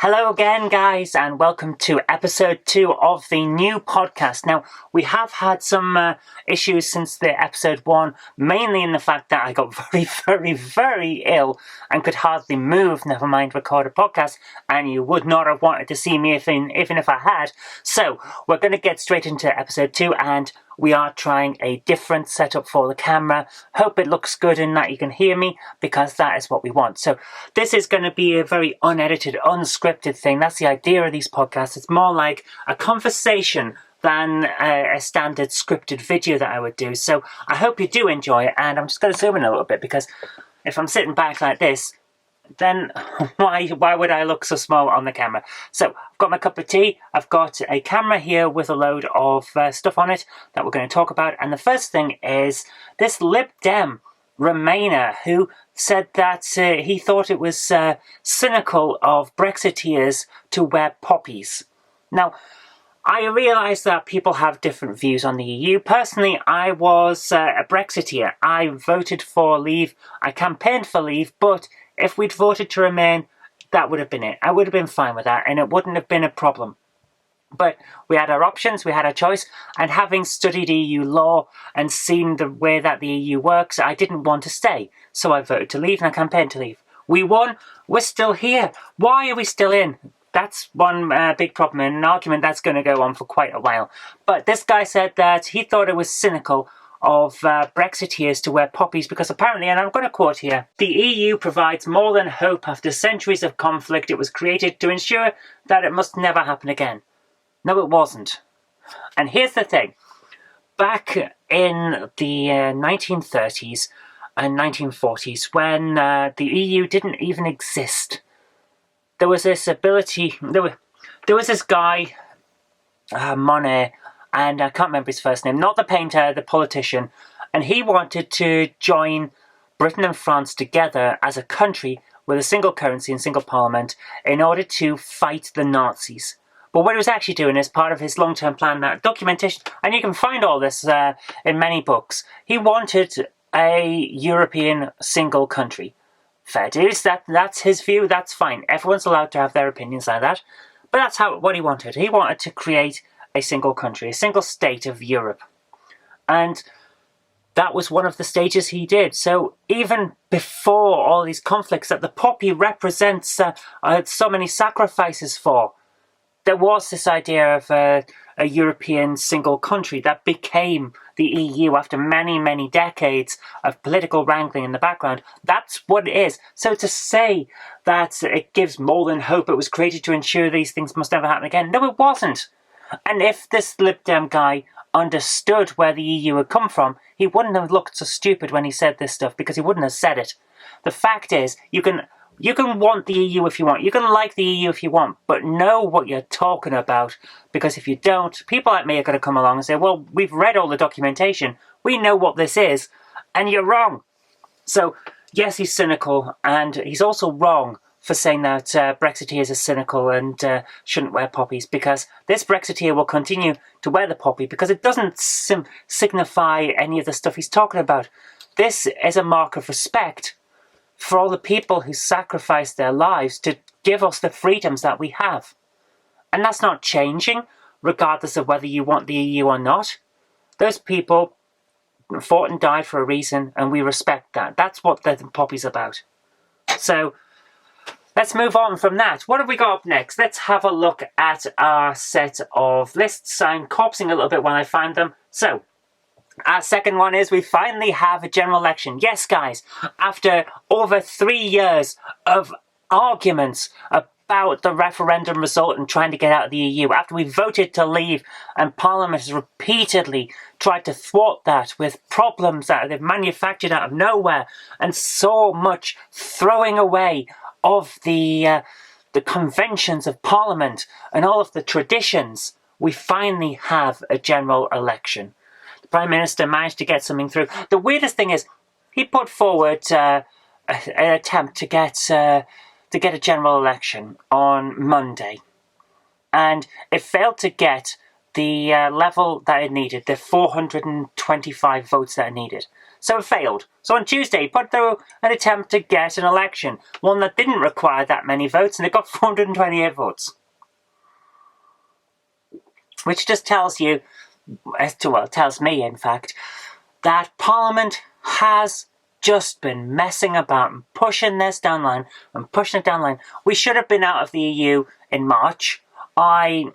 Hello again, guys, and welcome to episode 2 of the new podcast. Now, we have had some issues since the episode 1, mainly in the fact that I got very ill and could hardly move, never mind record a podcast, and you would not have wanted to see me even if I had. So, we're going to get straight into episode 2, and we are trying a different setup for the camera. Hope it looks good and that you can hear me, because that is what we want. So this is going to be a very unedited, unscripted thing. That's the idea of these podcasts. It's more like a conversation than a standard scripted video that I would do. So I hope you do enjoy it, and I'm just going to zoom in a little bit, because if I'm sitting back like this, then why would I look so small on the camera? So I've got my cup of tea, I've got a camera here with a load of stuff on it that we're going to talk about, and the first thing is this Lib Dem Remainer who said that he thought it was cynical of Brexiteers to wear poppies. Now, I realise that people have different views on the EU. Personally, I was a Brexiteer. I voted for Leave, I campaigned for Leave, but if we'd voted to remain, that would have been it. I would have been fine with that, and it wouldn't have been a problem. But we had our options, we had our choice, and having studied EU law and seen the way that the EU works, I didn't want to stay. So I voted to leave and I campaigned to leave. We won, we're still here. Why are we still in? That's one big problem, and an argument that's going to go on for quite a while. But this guy said that he thought it was cynical of Brexiteers to wear poppies because apparently, and I'm going to quote here, the EU provides more than hope after centuries of conflict. It was created to ensure that it must never happen again. No, it wasn't. And here's the thing. Back in the 1930s and 1940s, when the EU didn't even exist, there was this ability, there was this guy, Monet, and I can't remember his first name, not the painter, the politician, and he wanted to join Britain and France together as a country with a single currency and single parliament in order to fight the Nazis. But what he was actually doing as part of his long-term plan, that documentation, and you can find all this in many books, he wanted a European single country. Fair dues, that's his view, that's fine. Everyone's allowed to have their opinions like that. But that's what he wanted. He wanted to create a single country, a single state of Europe. And that was one of the stages he did. So even before all these conflicts that the poppy represents so many sacrifices for, there was this idea of a European single country that became the EU after many decades of political wrangling in the background. That's what it is. So to say that it gives more than hope, it was created to ensure these things must never happen again, no, it wasn't. And if this Lib Dem guy understood where the EU had come from, he wouldn't have looked so stupid when he said this stuff, because he wouldn't have said it. The fact is, you can want the EU if you want, you can like the EU if you want, but know what you're talking about, because if you don't, people like me are going to come along and say, well, we've read all the documentation, we know what this is, and you're wrong. So, yes, he's cynical, and he's also wrong for saying that Brexiteers are cynical and shouldn't wear poppies, because this Brexiteer will continue to wear the poppy because it doesn't signify any of the stuff he's talking about. This is a mark of respect for all the people who sacrificed their lives to give us the freedoms that we have. And that's not changing, regardless of whether you want the EU or not. Those people fought and died for a reason, and we respect that. That's what the poppy's about. So, let's move on from that. What have we got up next? Let's have a look at our set of lists. I'm corpsing a little bit when I find them. So, our second one is we finally have a general election. Yes, guys, after over 3 years of arguments about the referendum result and trying to get out of the EU, after we voted to leave and Parliament has repeatedly tried to thwart that with problems that they've manufactured out of nowhere, and so much throwing away of the conventions of Parliament and all of the traditions, we finally have a general election. The Prime Minister managed to get something through. The weirdest thing is, he put forward an attempt to get a general election on Monday, and it failed to get the level that it needed, the 425 votes that it needed. So it failed. So on Tuesday, it put through an attempt to get an election, one that didn't require that many votes, and it got 428 votes. Which just tells you, tells me in fact, that Parliament has just been messing about and pushing this down the line and pushing it down the line. We should have been out of the EU in March. I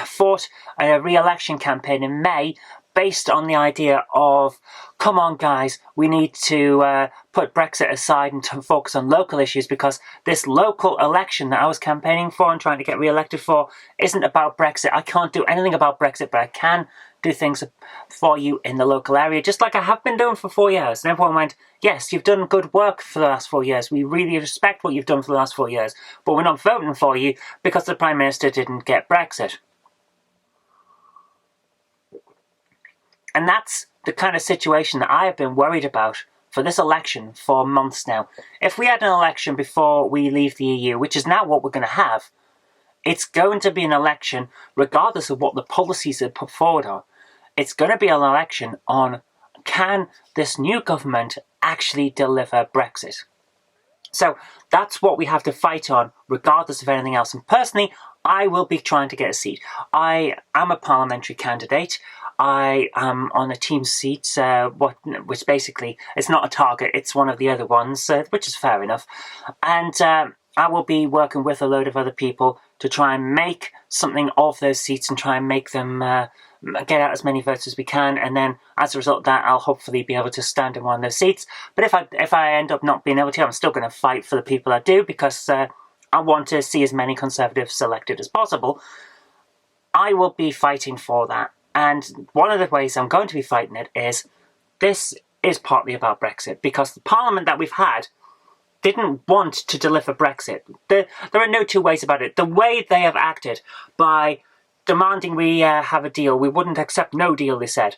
fought a re-election campaign in May based on the idea of, come on guys, we need to put Brexit aside and to focus on local issues, because this local election that I was campaigning for and trying to get re-elected for isn't about Brexit. I can't do anything about Brexit, but I can do things for you in the local area, just like I have been doing for 4 years. And everyone went, yes, you've done good work for the last 4 years. We really respect what you've done for the last 4 years, but we're not voting for you because the Prime Minister didn't get Brexit. And that's the kind of situation that I have been worried about for this election for months now. If we had an election before we leave the EU, which is now what we're going to have, it's going to be an election, regardless of what the policies are put forward are. It's going to be an election on, can this new government actually deliver Brexit? So that's what we have to fight on, regardless of anything else. And personally, I will be trying to get a seat. I am a parliamentary candidate. I am on a team seat, which basically, it's not a target, it's one of the other ones, which is fair enough. And I will be working with a load of other people to try and make something of those seats and try and make them get out as many votes as we can. And then, as a result of that, I'll hopefully be able to stand in one of those seats. But if I end up not being able to, I'm still going to fight for the people I do, because I want to see as many Conservatives elected as possible. I will be fighting for that. And one of the ways I'm going to be fighting it is, this is partly about Brexit, because the Parliament that we've had didn't want to deliver Brexit. There are no two ways about it. The way they have acted by demanding we have a deal, we wouldn't accept no deal, they said.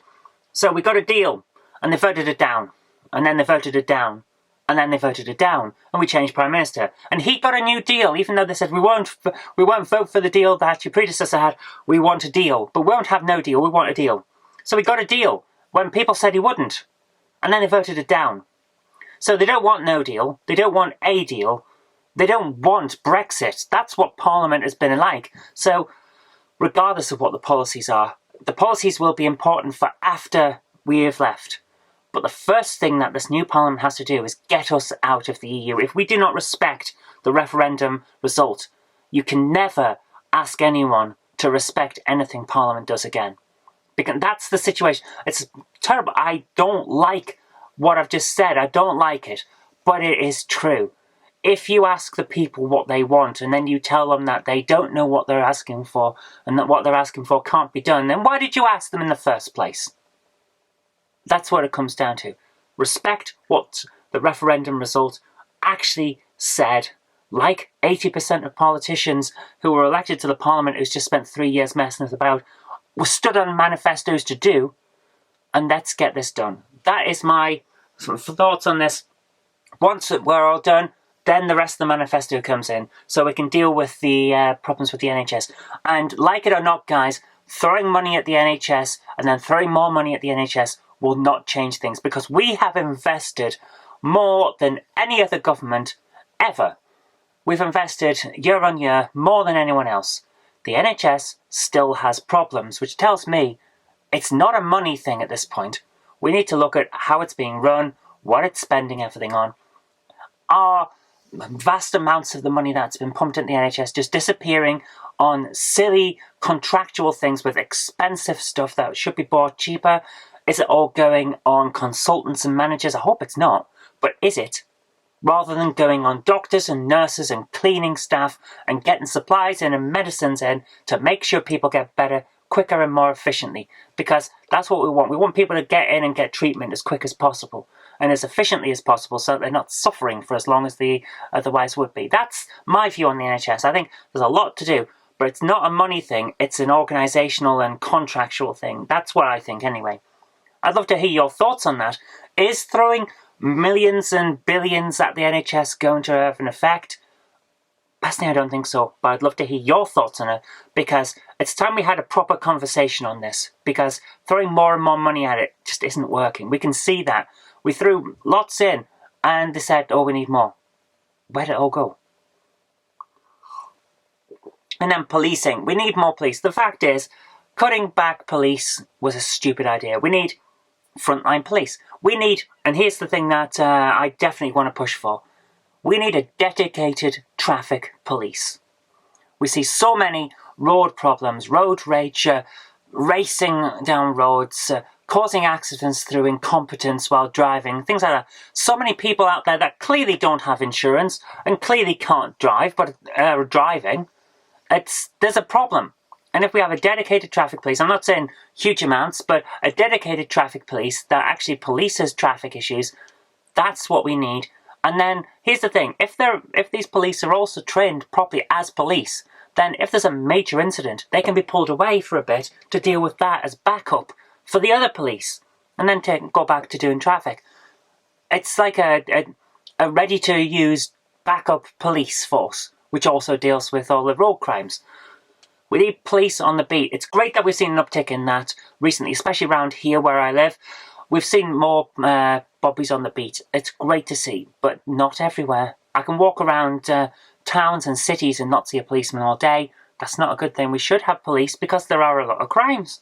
So we got a deal, and they voted it down, and then they voted it down, and then they voted it down, and we changed Prime Minister. And he got a new deal, even though they said, we won't vote for the deal that your predecessor had, we want a deal. But we won't have no deal, we want a deal. So we got a deal, when people said he wouldn't. And then they voted it down. So they don't want no deal, they don't want a deal, they don't want Brexit. That's what Parliament has been like. So, regardless of what the policies are, the policies will be important for after we have left. But the first thing that this new Parliament has to do is get us out of the EU. If we do not respect the referendum result, you can never ask anyone to respect anything Parliament does again. Because that's the situation. It's terrible. I don't like what I've just said. I don't like it. But it is true. If you ask the people what they want, and then you tell them that they don't know what they're asking for, and that what they're asking for can't be done, then why did you ask them in the first place? That's what it comes down to. Respect what the referendum result actually said. Like 80% of politicians who were elected to the Parliament who's just spent 3 years messing us about, were stood on manifestos to do, and let's get this done. That is my thoughts on this. Once we're all done, then the rest of the manifesto comes in, so we can deal with the problems with the NHS. And like it or not, guys, throwing money at the NHS and then throwing more money at the NHS will not change things, because we have invested more than any other government ever. We've invested year on year more than anyone else. The NHS still has problems, which tells me it's not a money thing at this point. We need to look at how it's being run, what it's spending everything on. Are vast amounts of the money that's been pumped into the NHS just disappearing on silly contractual things with expensive stuff that should be bought cheaper? Is it all going on consultants and managers? I hope it's not. But is it? Rather than going on doctors and nurses and cleaning staff and getting supplies in and medicines in to make sure people get better, quicker and more efficiently. Because that's what we want. We want people to get in and get treatment as quick as possible and as efficiently as possible, so that they're not suffering for as long as they otherwise would be. That's my view on the NHS. I think there's a lot to do, but it's not a money thing. It's an organisational and contractual thing. That's what I think anyway. I'd love to hear your thoughts on that. Is throwing millions and billions at the NHS going to have an effect? Personally, I don't think so, but I'd love to hear your thoughts on it, because it's time we had a proper conversation on this, because throwing more and more money at it just isn't working. We can see that. We threw lots in, and they said, oh, we need more. Where did it all go? And then policing. We need more police. The fact is, cutting back police was a stupid idea. We need frontline police. We need, and here's the thing that I definitely want to push for, we need a dedicated traffic police. We see so many road problems, road rage, racing down roads, causing accidents through incompetence while driving, things like that. So many people out there that clearly don't have insurance and clearly can't drive, but are driving. There's a problem. And if we have a dedicated traffic police, I'm not saying huge amounts, but a dedicated traffic police that actually polices traffic issues, that's what we need. And then, here's the thing, if these police are also trained properly as police, then if there's a major incident, they can be pulled away for a bit to deal with that as backup for the other police, and then go back to doing traffic. It's like a ready-to-use backup police force, which also deals with all the road crimes. We need police on the beat. It's great that we've seen an uptick in that recently, especially around here where I live. We've seen more bobbies on the beat. It's great to see, but not everywhere. I can walk around towns and cities and not see a policeman all day. That's not a good thing. We should have police because there are a lot of crimes.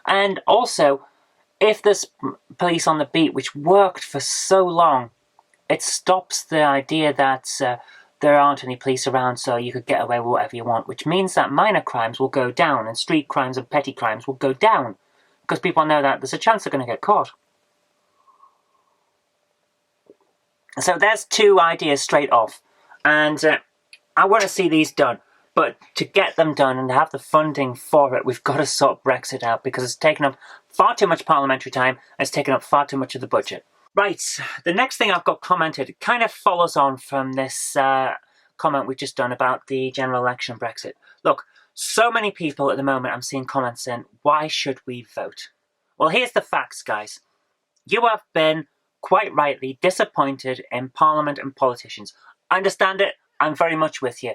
And also, if there's police on the beat, which worked for so long, it stops the idea that there aren't any police around, so you could get away with whatever you want, which means that minor crimes will go down and street crimes and petty crimes will go down. Because people know that there's a chance they're going to get caught. So there's two ideas straight off. And I want to see these done. But to get them done and to have the funding for it, we've got to sort Brexit out, because it's taken up far too much parliamentary time and it's taken up far too much of the budget. Right, the next thing I've got commented kind of follows on from this comment we've just done about the general election Brexit. Look, so many people at the moment I'm seeing comments saying, why should we vote? Well, here's the facts, guys. You have been, quite rightly, disappointed in Parliament and politicians. I understand it. I'm very much with you.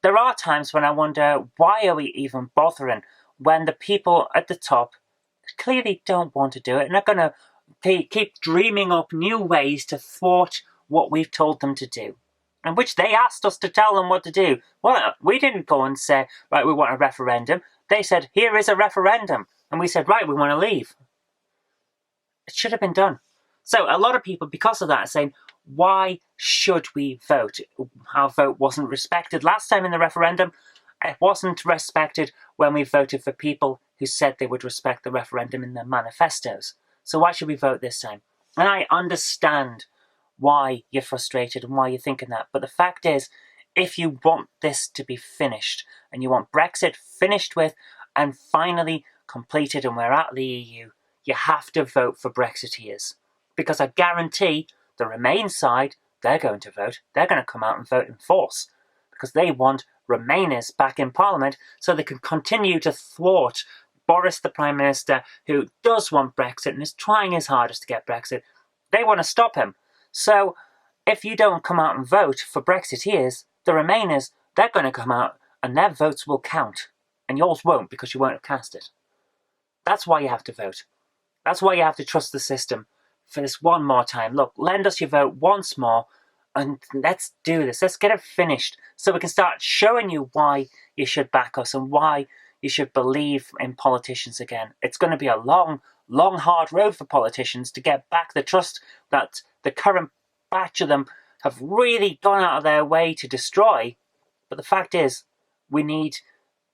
There are times when I wonder, why are we even bothering when the people at the top clearly don't want to do it and are going to keep dreaming up new ways to thwart what we've told them to do, and which they asked us to tell them what to do. Well, we didn't go and say, right, we want a referendum. They said, here is a referendum. And we said, right, we want to leave. It should have been done. So a lot of people, because of that, are saying, why should we vote? Our vote wasn't respected last time in the referendum. It wasn't respected when we voted for people who said they would respect the referendum in their manifestos. So why should we vote this time? And I understand why you're frustrated and why you're thinking that. But the fact is, if you want this to be finished, and you want Brexit finished with and finally completed and we're at the EU, you have to vote for Brexiteers. Because I guarantee the Remain side, they're going to vote. They're going to come out and vote in force. Because they want Remainers back in Parliament so they can continue to thwart Boris, the Prime Minister, who does want Brexit and is trying his hardest to get Brexit. They want to stop him. So if you don't come out and vote for Brexiteers, the Remainers, they're going to come out and their votes will count. And yours won't, because you won't have cast it. That's why you have to vote. That's why you have to trust the system for this one more time. Look, lend us your vote once more and let's do this. Let's get it finished so we can start showing you why you should back us and why you should believe in politicians again. It's going to be a long, long, hard road for politicians to get back the trust that the current batch of them have really gone out of their way to destroy. But the fact is, we need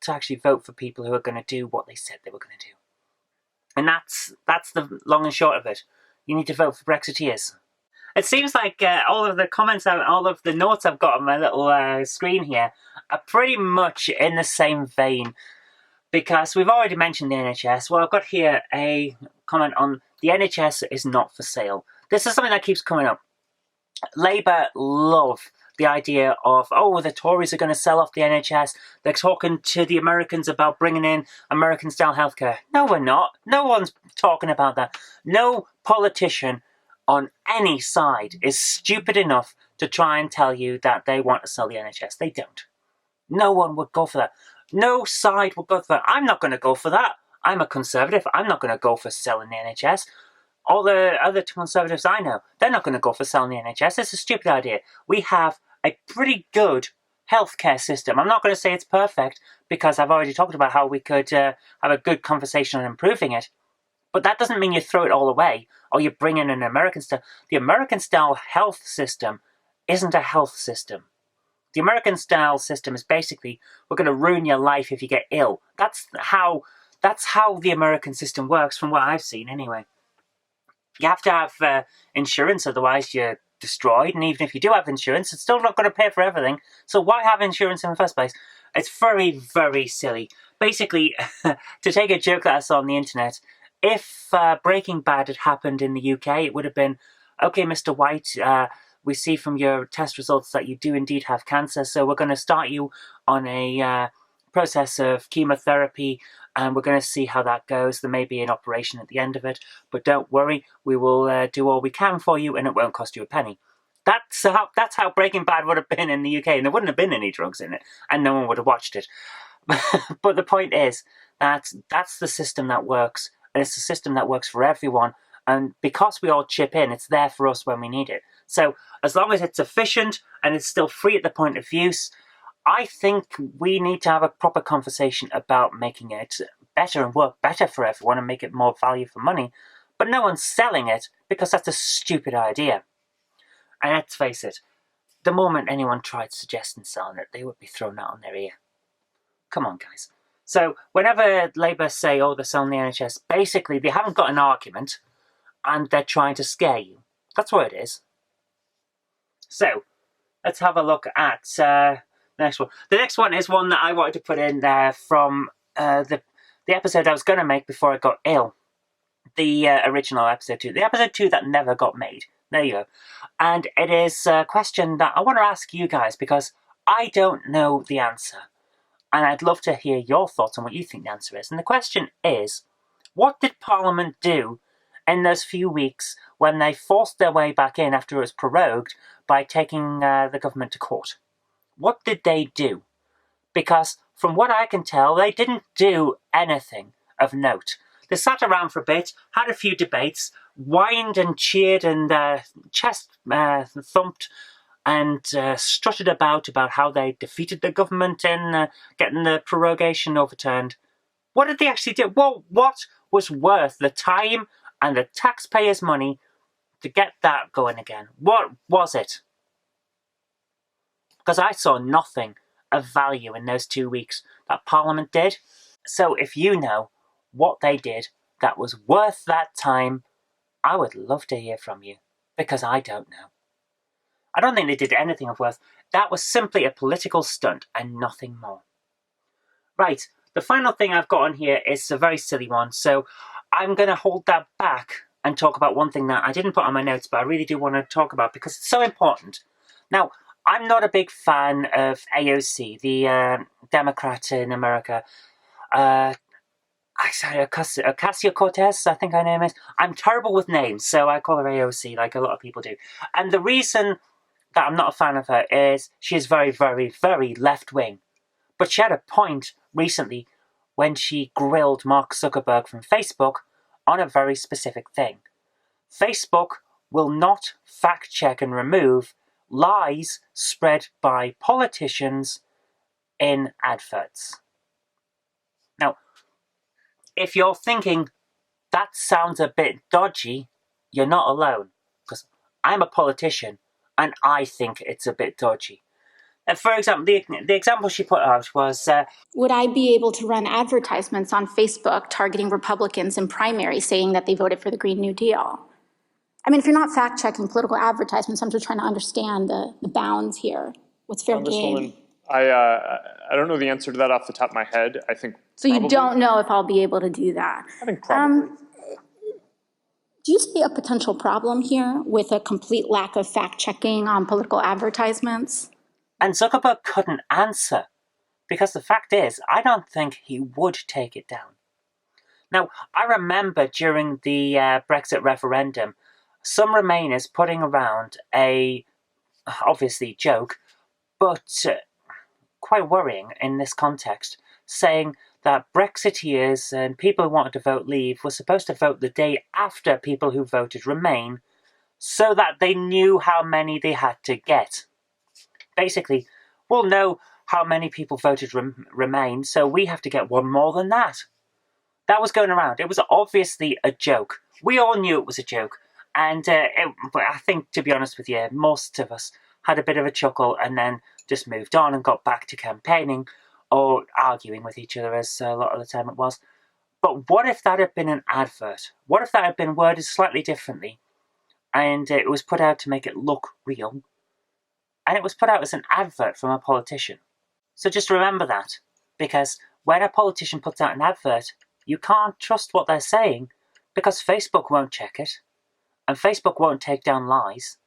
to actually vote for people who are going to do what they said they were going to do. And that's the long and short of it. You need to vote for Brexiteers. It seems like all of the comments, all of the notes I've got on my little screen here are pretty much in the same vein. Because we've already mentioned the NHS. Well, I've got here a comment on the NHS is not for sale. This is something that keeps coming up. Labour love the idea of, oh, the Tories are going to sell off the NHS. They're talking to the Americans about bringing in American-style healthcare. No, we're not. No one's talking about that. No politician on any side is stupid enough to try and tell you that they want to sell the NHS. They don't. No one would go for that. No side would go for that. I'm not going to go for that. I'm a Conservative. I'm not going to go for selling the NHS. All the other Conservatives I know, they're not going to go for selling the NHS. It's a stupid idea. We have a pretty good healthcare system. I'm not going to say it's perfect, because I've already talked about how we could have a good conversation on improving it. But that doesn't mean you throw it all away, or you bring in an American style. The American style health system isn't a health system. The American style system is basically, we're going to ruin your life if you get ill. That's how the American system works, from what I've seen anyway. You have to have insurance, otherwise you're destroyed. And even if you do have insurance, it's still not going to pay for everything. So why have insurance in the first place? It's very, very silly. Basically, to take a joke that I saw on the internet, if Breaking Bad had happened in the UK, it would have been, okay, Mr. White, we see from your test results that you do indeed have cancer, so we're going to start you on a process of chemotherapy, and we're going to see how that goes. There may be an operation at the end of it, but don't worry, we will do all we can for you, and it won't cost you a penny. That's how Breaking Bad would have been in the UK, and there wouldn't have been any drugs in it, and no one would have watched it. But the point is that that's the system that works, and it's a system that works for everyone, and because we all chip in, it's there for us when we need it. So as long as it's efficient and it's still free at the point of use, I think we need to have a proper conversation about making it better and work better for everyone and make it more value for money. But no one's selling it, because that's a stupid idea. And let's face it, the moment anyone tried suggesting selling it, they would be thrown out on their ear. Come on, guys. So whenever Labour say, oh, they're selling the NHS, basically they haven't got an argument and they're trying to scare you. That's what it is. So let's have a look at the next one. The next one is one that I wanted to put in there from the episode I was going to make before I got ill. The original episode 2. The episode 2 that never got made. There you go. And it is a question that I want to ask you guys, because I don't know the answer. And I'd love to hear your thoughts on what you think the answer is. And the question is, what did Parliament do in those few weeks when they forced their way back in after it was prorogued by taking the government to court? What did they do? Because from what I can tell, they didn't do anything of note. They sat around for a bit, had a few debates, whined and cheered and chest thumped and strutted about how they defeated the government in getting the prorogation overturned. What did they actually do? Well, what was worth the time and the taxpayers' money to get that going again? What was it? Because I saw nothing of value in those 2 weeks that Parliament did. So if you know what they did that was worth that time, I would love to hear from you, because I don't know. I don't think they did anything of worth. That was simply a political stunt and nothing more. Right, the final thing I've got on here is a very silly one, so I'm going to hold that back and talk about one thing that I didn't put on my notes, but I really do want to talk about because it's so important. Now, I'm not a big fan of AOC, the Democrat in America. Ocasio-Cortez, I think her name is. I'm terrible with names, so I call her AOC, like a lot of people do. And the reason that I'm not a fan of her is she is very, very, very left-wing. But she had a point recently when she grilled Mark Zuckerberg from Facebook on a very specific thing. Facebook will not fact-check and remove lies spread by politicians in adverts. Now, if you're thinking that sounds a bit dodgy, you're not alone, because I'm a politician and I think it's a bit dodgy. For example, the example she put out was... Would I be able to run advertisements on Facebook targeting Republicans in primary saying that they voted for the Green New Deal? I mean, if you're not fact-checking political advertisements, I'm just trying to understand the bounds here. What's fair game? I don't know the answer to that off the top of my head. I think so probably. You don't know if I'll be able to do that? I think probably. Do you see a potential problem here with a complete lack of fact-checking on political advertisements? And Zuckerberg couldn't answer, because the fact is, I don't think he would take it down. Now, I remember during the Brexit referendum, some Remainers putting around a obviously joke, but quite worrying in this context, saying that Brexiteers and people who wanted to vote Leave were supposed to vote the day after people who voted Remain, so that they knew how many they had to get. Basically, we'll know how many people voted Remain, so we have to get one more than that. That was going around. It was obviously a joke. We all knew it was a joke. And but I think, to be honest with you, most of us had a bit of a chuckle and then just moved on and got back to campaigning or arguing with each other, as a lot of the time it was. But what if that had been an advert? What if that had been worded slightly differently and it was put out to make it look real? And it was put out as an advert from a politician. So just remember that, because when a politician puts out an advert, you can't trust what they're saying because Facebook won't check it and Facebook won't take down lies.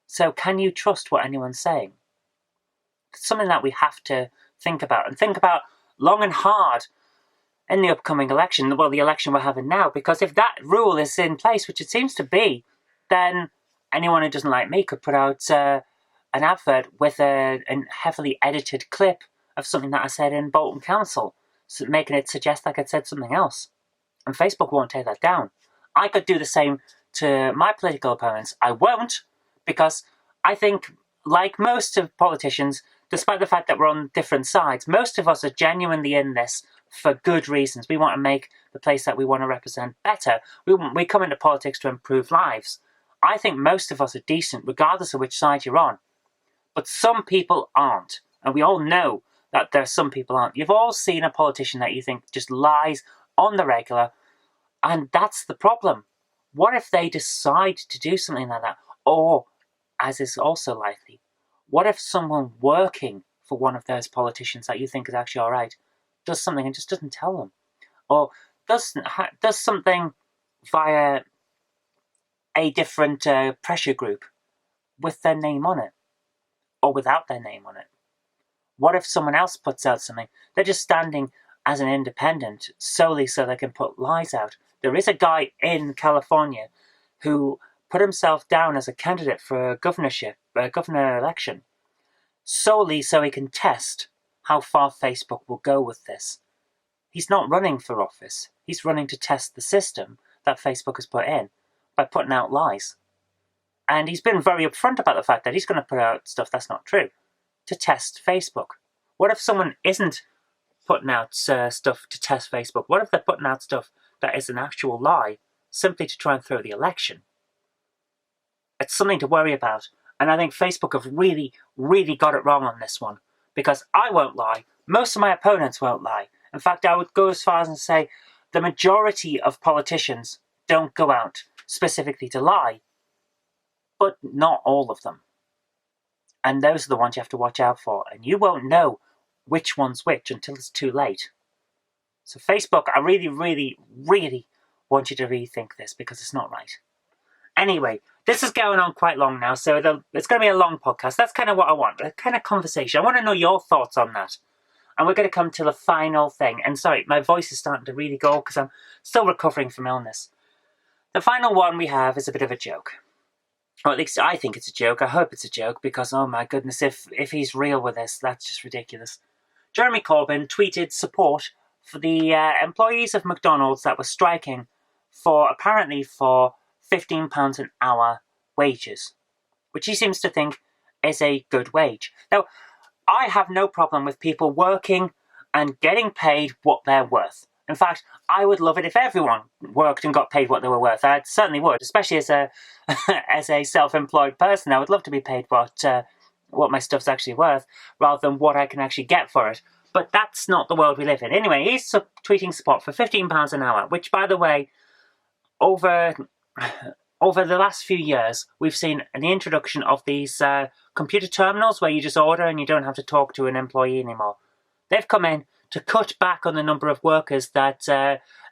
So can you trust what anyone's saying? It's something that we have to think about, and think about long and hard in the upcoming election, well, the election we're having now, because if that rule is in place, which it seems to be, then anyone who doesn't like me could put out an advert with a heavily edited clip of something that I said in Bolton Council, so making it suggest like I'd said something else. And Facebook won't take that down. I could do the same to my political opponents. I won't, because I think, like most of politicians, despite the fact that we're on different sides, most of us are genuinely in this for good reasons. We want to make the place that we want to represent better. We come into politics to improve lives. I think most of us are decent, regardless of which side you're on. But some people aren't. And we all know that there are some people aren't. You've all seen a politician that you think just lies on the regular, and that's the problem. What if they decide to do something like that? Or, as is also likely, what if someone working for one of those politicians that you think is actually alright does something and just doesn't tell them? Or does something via a different pressure group with their name on it? Or without their name on it? What if someone else puts out something? They're just standing as an independent solely so they can put lies out. There is a guy in California who put himself down as a candidate for a governor election, solely so he can test how far Facebook will go with this. He's not running for office. He's running to test the system that Facebook has put in by putting out lies. And he's been very upfront about the fact that he's going to put out stuff that's not true to test Facebook. What if someone isn't putting out stuff to test Facebook? What if they're putting out stuff that is an actual lie simply to try and throw the election? It's something to worry about. And I think Facebook have really, really got it wrong on this one. Because I won't lie. Most of my opponents won't lie. In fact, I would go as far as to say the majority of politicians don't go out specifically to lie. But not all of them. And those are the ones you have to watch out for. And you won't know which one's which until it's too late. So Facebook, I really, really, really want you to rethink this because it's not right. Anyway, this is going on quite long now, so it's going to be a long podcast. That's kind of what I want, a kind of conversation. I want to know your thoughts on that. And we're going to come to the final thing. And sorry, my voice is starting to really go because I'm still recovering from illness. The final one we have is a bit of a joke. Or at least I think it's a joke. I hope it's a joke because, oh my goodness, if he's real with this, that's just ridiculous. Jeremy Corbyn tweeted support for the employees of McDonald's that were striking apparently for £15 an hour wages, which he seems to think is a good wage. Now, I have no problem with people working and getting paid what they're worth. In fact, I would love it if everyone worked and got paid what they were worth. I certainly would, especially as a as a self-employed person. I would love to be paid what my stuff's actually worth, rather than what I can actually get for it. But that's not the world we live in. Anyway, he's tweeting support for £15 an hour, which, by the way, over the last few years, we've seen the introduction of these computer terminals where you just order and you don't have to talk to an employee anymore. They've come in to cut back on the number of workers that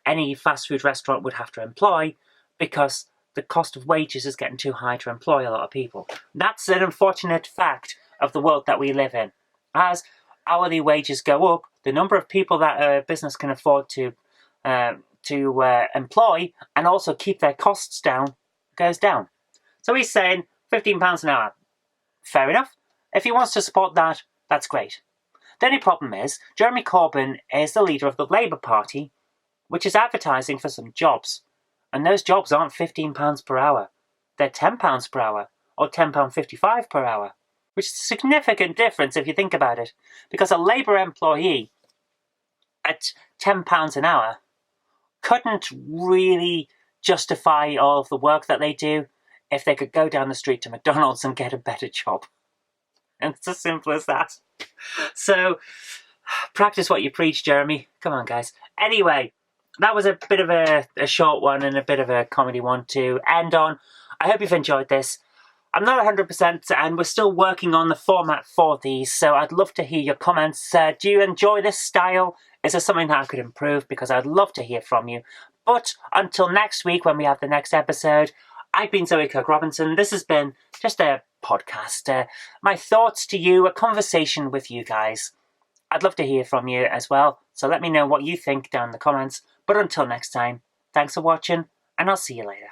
any fast food restaurant would have to employ because the cost of wages is getting too high to employ a lot of people. That's an unfortunate fact of the world that we live in. As hourly wages go up, the number of people that a business can afford to employ and also keep their costs down goes down. So he's saying £15 an hour. fair enough. If he wants to support that, that's great. The only problem is, Jeremy Corbyn is the leader of the Labour Party, which is advertising for some jobs. And those jobs aren't £15 per hour. They're £10 per hour, or £10.55 per hour, which is a significant difference if you think about it. Because a Labour employee at £10 an hour couldn't really justify all of the work that they do if they could go down the street to McDonald's and get a better job. And it's as simple as that. So, practice what you preach, Jeremy. Come on, guys. Anyway, that was a bit of a short one and a bit of a comedy one to end on. I hope you've enjoyed this. I'm not 100% and we're still working on the format for these, so I'd love to hear your comments. Do you enjoy this style? Is there something that I could improve? Because I'd love to hear from you. But until next week when we have the next episode, I've been Zoe Kirk-Robinson. This has been just a podcast. My thoughts to you, a conversation with you guys. I'd love to hear from you as well, so let me know what you think down in the comments. But until next time, thanks for watching, and I'll see you later.